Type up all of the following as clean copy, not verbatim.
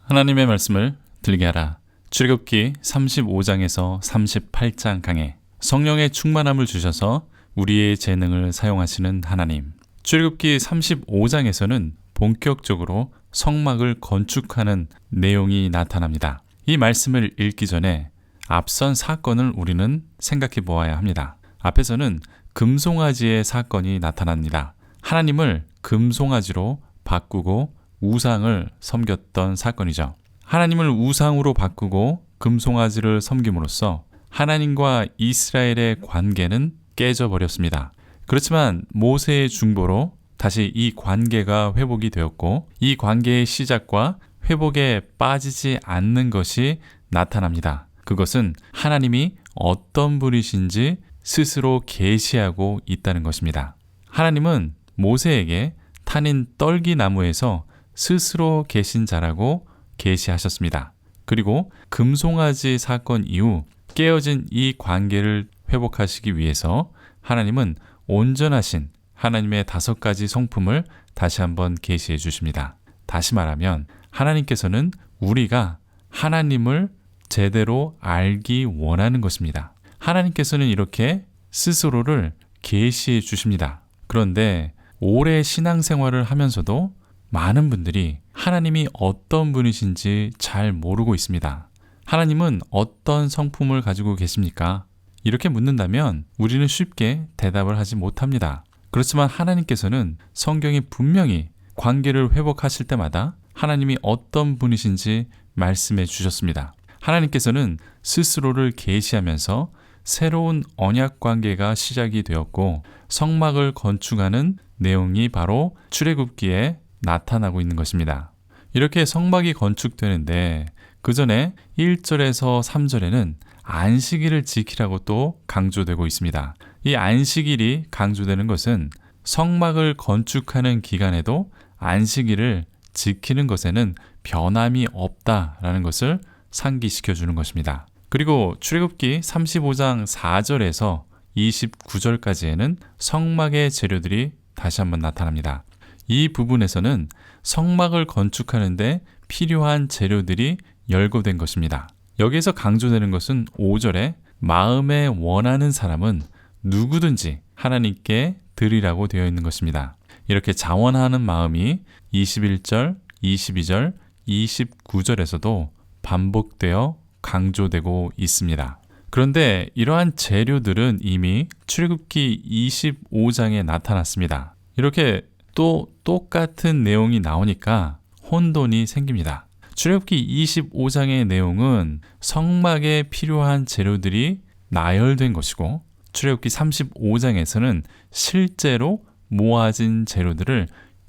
하나님의 말씀을 들리게 하라. 출애굽기 35장에서 38장 강해 성령의 충만함을 주셔서 우리의 재능을 사용하시는 하나님. 출애굽기 35장에서는 본격적으로 성막을 건축하는 내용이 나타납니다. 이 말씀을 읽기 전에 앞선 사건을 우리는 생각해 보아야 합니다. 앞에서는 금송아지의 사건이 나타납니다. 하나님을 금송아지로 바꾸고 우상을 섬겼던 사건이죠. 하나님을 우상으로 바꾸고 금송아지를 섬김으로써 하나님과 이스라엘의 관계는 깨져버렸습니다. 그렇지만 모세의 중보로 다시 이 관계가 회복이 되었고 이 관계의 시작과 회복에 빠지지 않는 것이 나타납니다. 그것은 하나님이 어떤 분이신지 스스로 계시하고 있다는 것입니다. 하나님은 모세에게 탄인 떨기나무에서 스스로 계신 자라고 계시하셨습니다. 그리고 금송아지 사건 이후 깨어진 이 관계를 회복하시기 위해서 하나님은 온전하신 하나님의 5가지 성품을 다시 한번 계시해 주십니다. 다시 말하면 하나님께서는 우리가 하나님을 제대로 알기 원하는 것입니다. 하나님께서는 이렇게 스스로를 계시해 주십니다. 그런데 오래 신앙생활을 하면서도 많은 분들이 하나님이 어떤 분이신지 잘 모르고 있습니다. 하나님은 어떤 성품을 가지고 계십니까? 이렇게 묻는다면 우리는 쉽게 대답을 하지 못합니다. 그렇지만 하나님께서는 성경이 분명히 관계를 회복하실 때마다 하나님이 어떤 분이신지 말씀해 주셨습니다. 하나님께서는 스스로를 계시하면서 새로운 언약 관계가 시작이 되었고 성막을 건축하는 내용이 바로 출애굽기에 나타나고 있는 것입니다. 이렇게 성막이 건축되는데 그 전에 1절에서 3절에는 안식일을 지키라고 또 강조되고 있습니다. 이 안식일이 강조되는 것은 성막을 건축하는 기간에도 안식일을 지키는 것에는 변함이 없다라는 것을 상기시켜 주는 것입니다. 그리고 출애굽기 35장 4절에서 29절까지에는 성막의 재료들이 다시 한번 나타납니다. 이 부분에서는 성막을 건축하는데 필요한 재료들이 열거된 것입니다. 여기에서 강조되는 것은 5절에 마음에 원하는 사람은 누구든지 하나님께 드리라고 되어 있는 것입니다. 이렇게 자원하는 마음이 21절, 22절, 29절에서도 반복되어 강조되고 있습니다. 그런데 이러한 재료들은 이미 출애굽기 25장에 나타났습니다. 이렇게 또 똑같은 내용이 나오니까 혼돈이 생깁니다. 출애굽기 25장의 내용은 성막에 필요한 재료들이 나열된 것이고 출애굽기 35장에서는 실제로 모아진 재료들을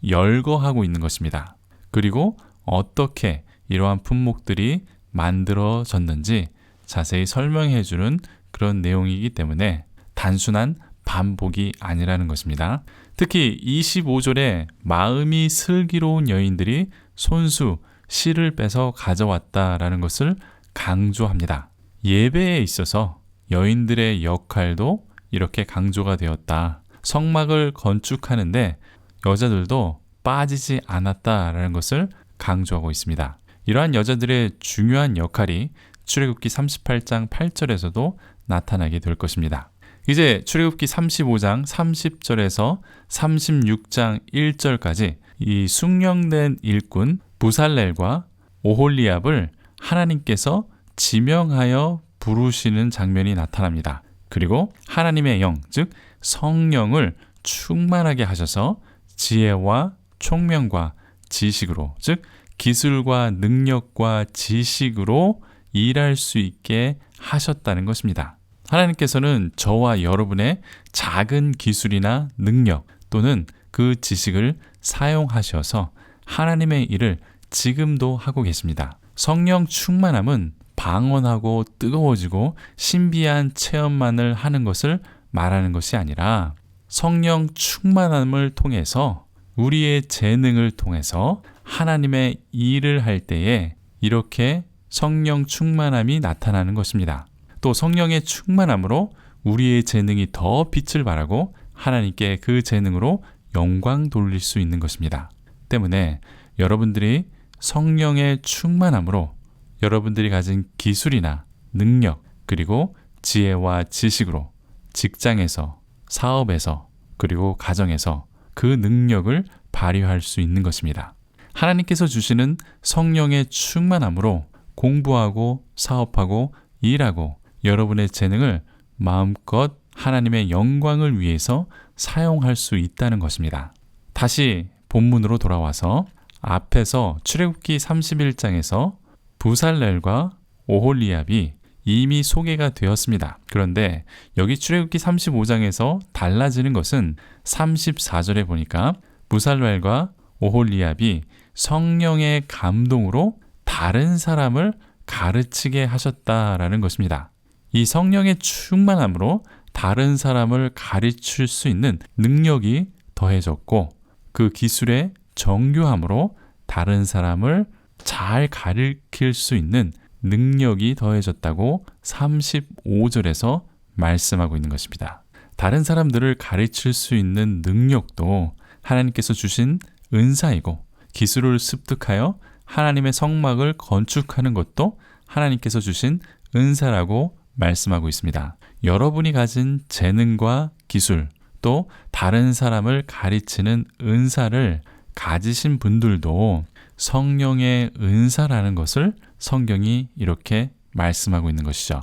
열거하고 있는 것입니다. 그리고 어떻게 이러한 품목들이 만들어졌는지 자세히 설명해 주는 그런 내용이기 때문에 단순한 반복이 아니라는 것입니다. 특히 25절에 마음이 슬기로운 여인들이 손수 실을 빼서 가져왔다라는 것을 강조합니다. 예배에 있어서 여인들의 역할도 이렇게 강조가 되었다. 성막을 건축하는데 여자들도 빠지지 않았다라는 것을 강조하고 있습니다. 이러한 여자들의 중요한 역할이 출애굽기 38장 8절에서도 나타나게 될 것입니다. 이제 출애굽기 35장 30절에서 36장 1절까지 이 숙련된 일꾼 부살렐과 오홀리압을 하나님께서 지명하여 부르시는 장면이 나타납니다. 그리고 하나님의 영, 즉 성령을 충만하게 하셔서 지혜와 총명과 지식으로, 즉 기술과 능력과 지식으로 일할 수 있게 하셨다는 것입니다. 하나님께서는 저와 여러분의 작은 기술이나 능력 또는 그 지식을 사용하셔서 하나님의 일을 지금도 하고 계십니다. 성령 충만함은 방언하고 뜨거워지고 신비한 체험만을 하는 것을 말하는 것이 아니라 성령 충만함을 통해서 우리의 재능을 통해서 하나님의 일을 할 때에 이렇게 성령 충만함이 나타나는 것입니다. 또 성령의 충만함으로 우리의 재능이 더 빛을 발하고 하나님께 그 재능으로 영광 돌릴 수 있는 것입니다. 때문에 여러분들이 성령의 충만함으로 여러분들이 가진 기술이나 능력, 그리고 지혜와 지식으로 직장에서, 사업에서, 그리고 가정에서 그 능력을 발휘할 수 있는 것입니다. 하나님께서 주시는 성령의 충만함으로 공부하고 사업하고 일하고 여러분의 재능을 마음껏 하나님의 영광을 위해서 사용할 수 있다는 것입니다. 다시 본문으로 돌아와서 앞에서 출애굽기 31장에서 부살렐과 오홀리압이 이미 소개가 되었습니다. 그런데 여기 출애굽기 35장에서 달라지는 것은 34절에 보니까 부살렐과 오홀리압이 성령의 감동으로 다른 사람을 가르치게 하셨다라는 것입니다. 이 성령의 충만함으로 다른 사람을 가르칠 수 있는 능력이 더해졌고 그 기술의 정교함으로 다른 사람을 잘 가르칠 수 있는 능력이 더해졌다고 35절에서 말씀하고 있는 것입니다. 다른 사람들을 가르칠 수 있는 능력도 하나님께서 주신 은사이고 기술을 습득하여 하나님의 성막을 건축하는 것도 하나님께서 주신 은사라고 말씀하고 있습니다. 여러분이 가진 재능과 기술 또 다른 사람을 가르치는 은사를 가지신 분들도 성령의 은사라는 것을 성경이 이렇게 말씀하고 있는 것이죠.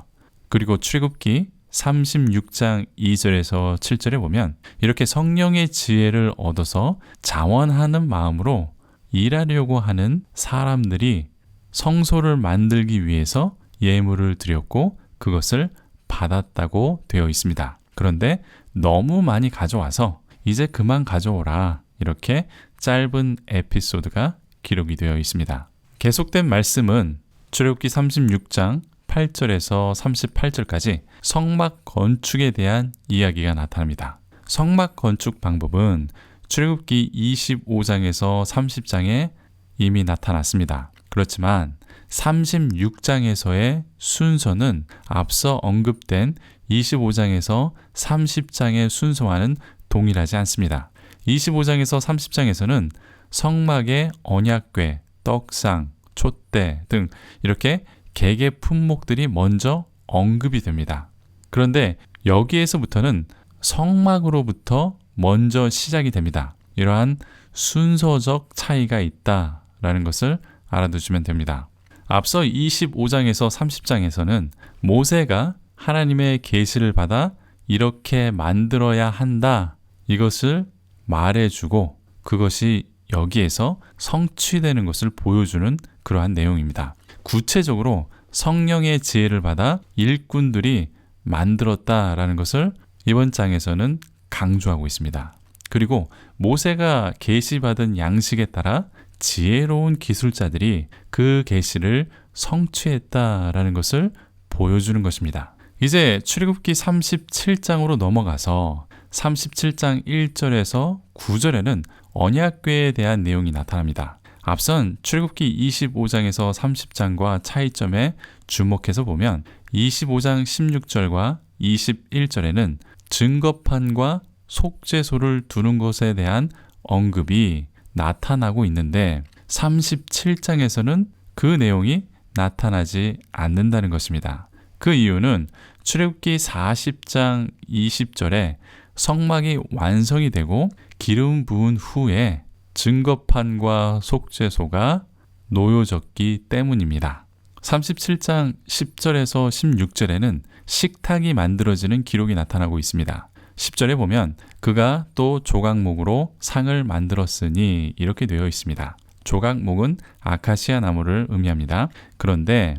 그리고 출애굽기 36장 2절에서 7절에 보면 이렇게 성령의 지혜를 얻어서 자원하는 마음으로 일하려고 하는 사람들이 성소를 만들기 위해서 예물을 드렸고 그것을 받았다고 되어 있습니다. 그런데 너무 많이 가져와서 이제 그만 가져오라 이렇게 짧은 에피소드가 기록이 되어 있습니다. 계속된 말씀은 출애굽기 36장 8절에서 38절까지 성막 건축에 대한 이야기가 나타납니다. 성막 건축 방법은 출애굽기 25장에서 30장에 이미 나타났습니다. 그렇지만 36장에서의 순서는 앞서 언급된 25장에서 30장의 순서와는 동일하지 않습니다. 25장에서 30장에서는 성막의 언약궤, 떡상, 촛대 등 이렇게 개개 품목들이 먼저 언급이 됩니다. 그런데 여기에서부터는 성막으로부터 먼저 시작이 됩니다. 이러한 순서적 차이가 있다라는 것을 알아두시면 됩니다. 앞서 25장에서 30장에서는 모세가 하나님의 계시를 받아 이렇게 만들어야 한다 이것을 말해주고 그것이 여기에서 성취되는 것을 보여주는 그러한 내용입니다. 구체적으로 성령의 지혜를 받아 일꾼들이 만들었다라는 것을 이번 장에서는 강조하고 있습니다. 그리고 모세가 계시받은 양식에 따라 지혜로운 기술자들이 그 계시를 성취했다라는 것을 보여주는 것입니다. 이제 출애굽기 37장으로 넘어가서 37장 1절에서 9절에는 언약궤에 대한 내용이 나타납니다. 앞선 출애굽기 25장에서 30장과 차이점에 주목해서 보면 25장 16절과 21절에는 증거판과 속죄소를 두는 것에 대한 언급이 나타나고 있는데 37장에서는 그 내용이 나타나지 않는다는 것입니다. 그 이유는 출애굽기 40장 20절에 성막이 완성이 되고 기름 부은 후에 증거판과 속죄소가 놓여졌기 때문입니다. 37장 10절에서 16절에는 식탁이 만들어지는 기록이 나타나고 있습니다. 10절에 보면 그가 또 조각목으로 상을 만들었으니 이렇게 되어 있습니다. 조각목은 아카시아 나무를 의미합니다. 그런데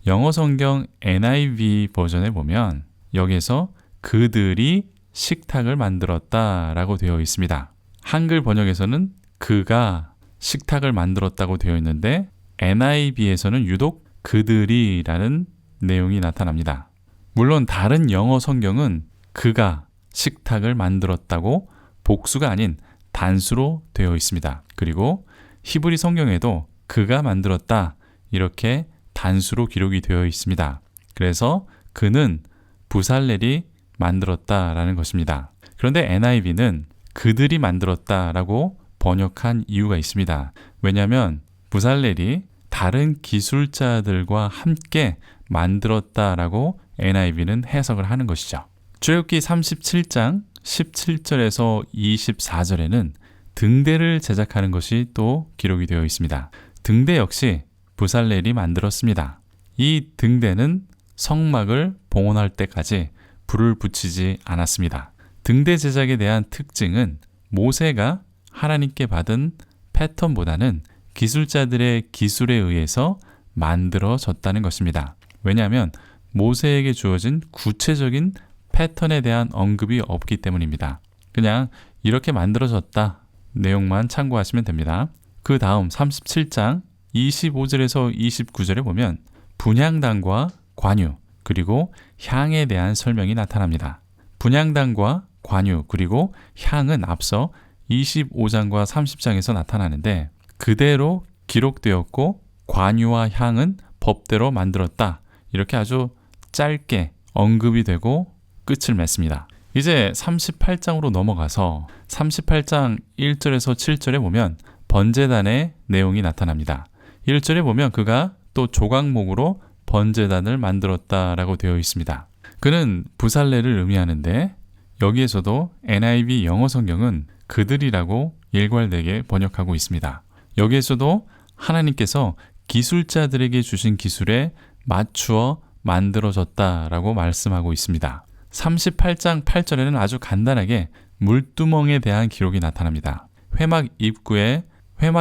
영어 성경 NIV 버전에 보면 여기에서 그들이 식탁을 만들었다라고 되어 있습니다. 한글 번역에서는 그가 식탁을 만들었다고 되어 있는데 NIV에서는 유독 그들이라는 내용이 나타납니다. 물론 다른 영어 성경은 그가 식탁을 만들었다고 복수가 아닌 단수로 되어 있습니다. 그리고 히브리 성경에도 그가 만들었다 이렇게 단수로 기록이 되어 있습니다. 그래서 그는 부살렐이 만들었다라는 것입니다. 그런데 NIV는 그들이 만들었다라고 번역한 이유가 있습니다. 왜냐하면 부살렐이 다른 기술자들과 함께 만들었다라고 NIV는 해석을 하는 것이죠. 출애굽기 37장 17절에서 24절에는 등대를 제작하는 것이 또 기록이 되어 있습니다. 등대 역시 부살렐이 만들었습니다. 이 등대는 성막을 봉헌할 때까지 불을 붙이지 않았습니다. 등대 제작에 대한 특징은 모세가 하나님께 받은 패턴보다는 기술자들의 기술에 의해서 만들어졌다는 것입니다. 왜냐하면 모세에게 주어진 구체적인 패턴에 대한 언급이 없기 때문입니다. 그냥 이렇게 만들어졌다 내용만 참고하시면 됩니다. 그 다음 37장 25절에서 29절에 보면 분향단과 관유 그리고 향에 대한 설명이 나타납니다. 분향단과 관유 그리고 향은 앞서 25장과 30장에서 나타나는데 그대로 기록되었고 관유와 향은 법대로 만들었다. 이렇게 아주 짧게 언급이 되고 끝을 맺습니다. 이제 38장으로 넘어가서 38장 1절에서 7절에 보면 번제단의 내용이 나타납니다. 1절에 보면 그가 또 조각목으로 번제단을 만들었다라고 되어 있습니다. 그는 부살렐을 의미하는데 여기에서도 NIV 영어 성경은 그들이라고 일괄되게 번역하고 있습니다. 여기에서도 하나님께서 기술자들에게 주신 기술에 맞추어 만들어졌다라고 말씀하고 있습니다. 38장 8절에는 아주 간단하게 물두멍에 대한 기록이 나타납니다. 회막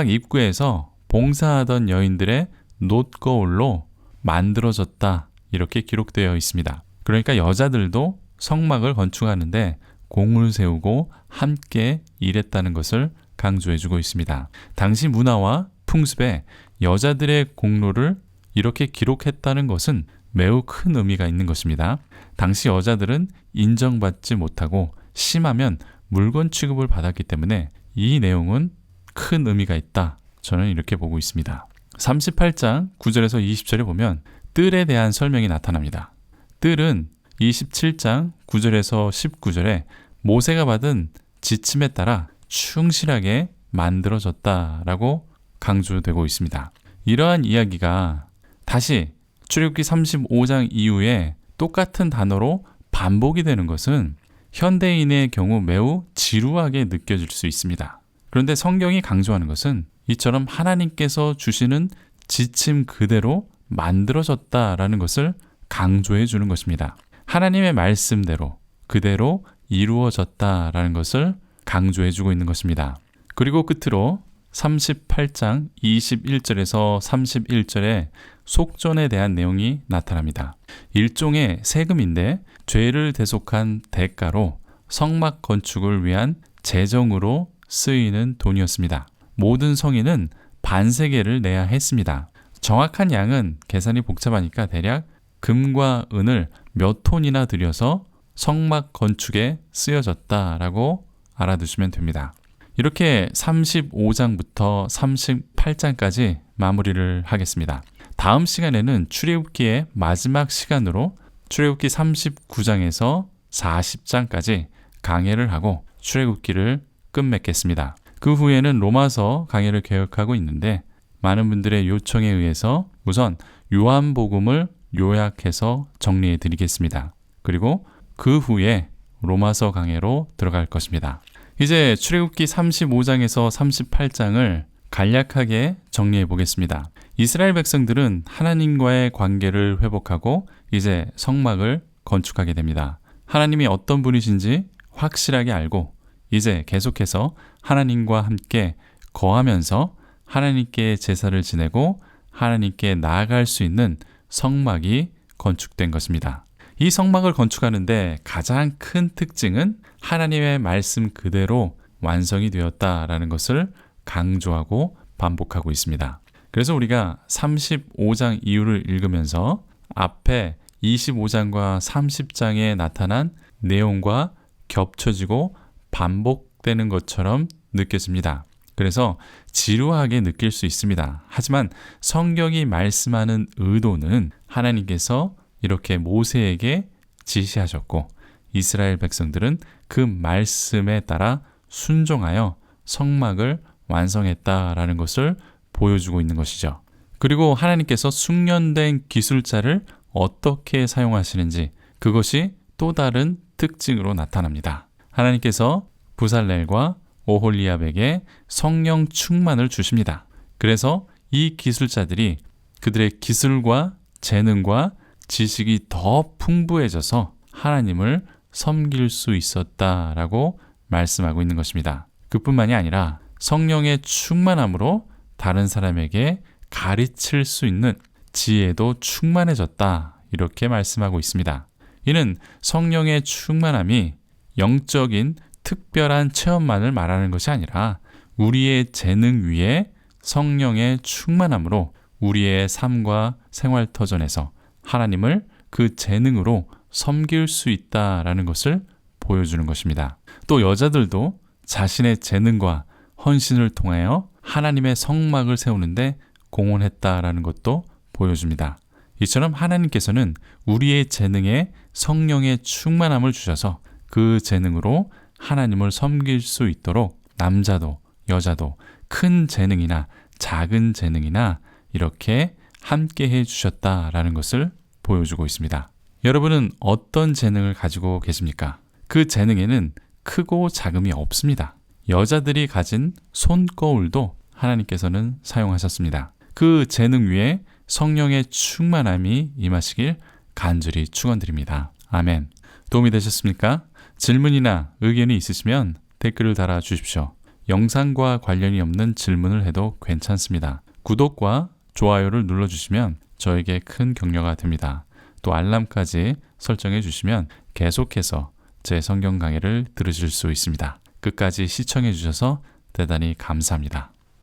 입구에서 봉사하던 여인들의 놋거울로 만들어졌다 이렇게 기록되어 있습니다. 그러니까 여자들도 성막을 건축하는데 공을 세우고 함께 일했다는 것을 강조해주고 있습니다. 당시 문화와 풍습에 여자들의 공로를 이렇게 기록했다는 것은 매우 큰 의미가 있는 것입니다. 당시 여자들은 인정받지 못하고 심하면 물건 취급을 받았기 때문에 이 내용은 큰 의미가 있다. 저는 이렇게 보고 있습니다. 38장 9절에서 20절에 보면 뜰에 대한 설명이 나타납니다. 뜰은 27장 9절에서 19절에 모세가 받은 지침에 따라 충실하게 만들어졌다라고 강조되고 있습니다. 이러한 이야기가 다시 출애굽기 35장 이후에 똑같은 단어로 반복이 되는 것은 현대인의 경우 매우 지루하게 느껴질 수 있습니다. 그런데 성경이 강조하는 것은 이처럼 하나님께서 주시는 지침 그대로 만들어졌다라는 것을 강조해 주는 것입니다. 하나님의 말씀대로 그대로 이루어졌다라는 것을 강조해 주고 있는 것입니다. 그리고 끝으로 38장 21절에서 31절에 속전에 대한 내용이 나타납니다. 일종의 세금인데 죄를 대속한 대가로 성막 건축을 위한 재정으로 쓰이는 돈이었습니다. 모든 성인은 반세겔을 내야 했습니다. 정확한 양은 계산이 복잡하니까 대략 금과 은을 몇 톤이나 들여서 성막 건축에 쓰여졌다라고 알아두시면 됩니다. 이렇게 35장부터 38장까지 마무리를 하겠습니다. 다음 시간에는 출애굽기의 마지막 시간으로 출애굽기 39장에서 40장까지 강해를 하고 출애굽기를 끝맺겠습니다. 그 후에는 로마서 강해를 계획하고 있는데 많은 분들의 요청에 의해서 우선 요한복음을 요약해서 정리해 드리겠습니다. 그리고 그 후에 로마서 강해로 들어갈 것입니다. 이제 출애굽기 35장에서 38장을 간략하게 정리해 보겠습니다. 이스라엘 백성들은 하나님과의 관계를 회복하고 이제 성막을 건축하게 됩니다. 하나님이 어떤 분이신지 확실하게 알고 이제 계속해서 하나님과 함께 거하면서 하나님께 제사를 지내고 하나님께 나아갈 수 있는 성막이 건축된 것입니다. 이 성막을 건축하는데 가장 큰 특징은 하나님의 말씀 그대로 완성이 되었다라는 것을 강조하고 반복하고 있습니다. 그래서 우리가 35장 이후를 읽으면서 앞에 25장과 30장에 나타난 내용과 겹쳐지고 반복되는 것처럼 느껴집니다. 그래서 지루하게 느낄 수 있습니다. 하지만 성경이 말씀하는 의도는 하나님께서 이렇게 모세에게 지시하셨고 이스라엘 백성들은 그 말씀에 따라 순종하여 성막을 완성했다라는 것을 보여주고 있는 것이죠. 그리고 하나님께서 숙련된 기술자를 어떻게 사용하시는지 그것이 또 다른 특징으로 나타납니다. 하나님께서 부살렐과 오홀리압에게 성령 충만을 주십니다. 그래서 이 기술자들이 그들의 기술과 재능과 지식이 더 풍부해져서 하나님을 섬길 수 있었다라고 말씀하고 있는 것입니다. 그뿐만이 아니라 성령의 충만함으로 다른 사람에게 가르칠 수 있는 지혜도 충만해졌다 이렇게 말씀하고 있습니다. 이는 성령의 충만함이 영적인 특별한 체험만을 말하는 것이 아니라 우리의 재능 위에 성령의 충만함으로 우리의 삶과 생활터전에서 하나님을 그 재능으로 섬길 수 있다라는 것을 보여주는 것입니다. 또 여자들도 자신의 재능과 헌신을 통하여 하나님의 성막을 세우는데 공헌했다라는 것도 보여줍니다. 이처럼 하나님께서는 우리의 재능에 성령의 충만함을 주셔서 그 재능으로 하나님을 섬길 수 있도록 남자도 여자도 큰 재능이나 작은 재능이나 이렇게 함께 해주셨다라는 것을 보여주고 있습니다. 여러분은 어떤 재능을 가지고 계십니까? 그 재능에는 크고 작음이 없습니다. 여자들이 가진 손거울도 하나님께서는 사용하셨습니다. 그 재능 위에 성령의 충만함이 임하시길 간절히 축원드립니다. 아멘. 도움이 되셨습니까? 질문이나 의견이 있으시면 댓글을 달아주십시오. 영상과 관련이 없는 질문을 해도 괜찮습니다. 구독과 좋아요를 눌러주시면 저에게 큰 격려가 됩니다. 또 알람까지 설정해 주시면 계속해서 제 성경 강해를 들으실 수 있습니다. 끝까지 시청해 주셔서 대단히 감사합니다.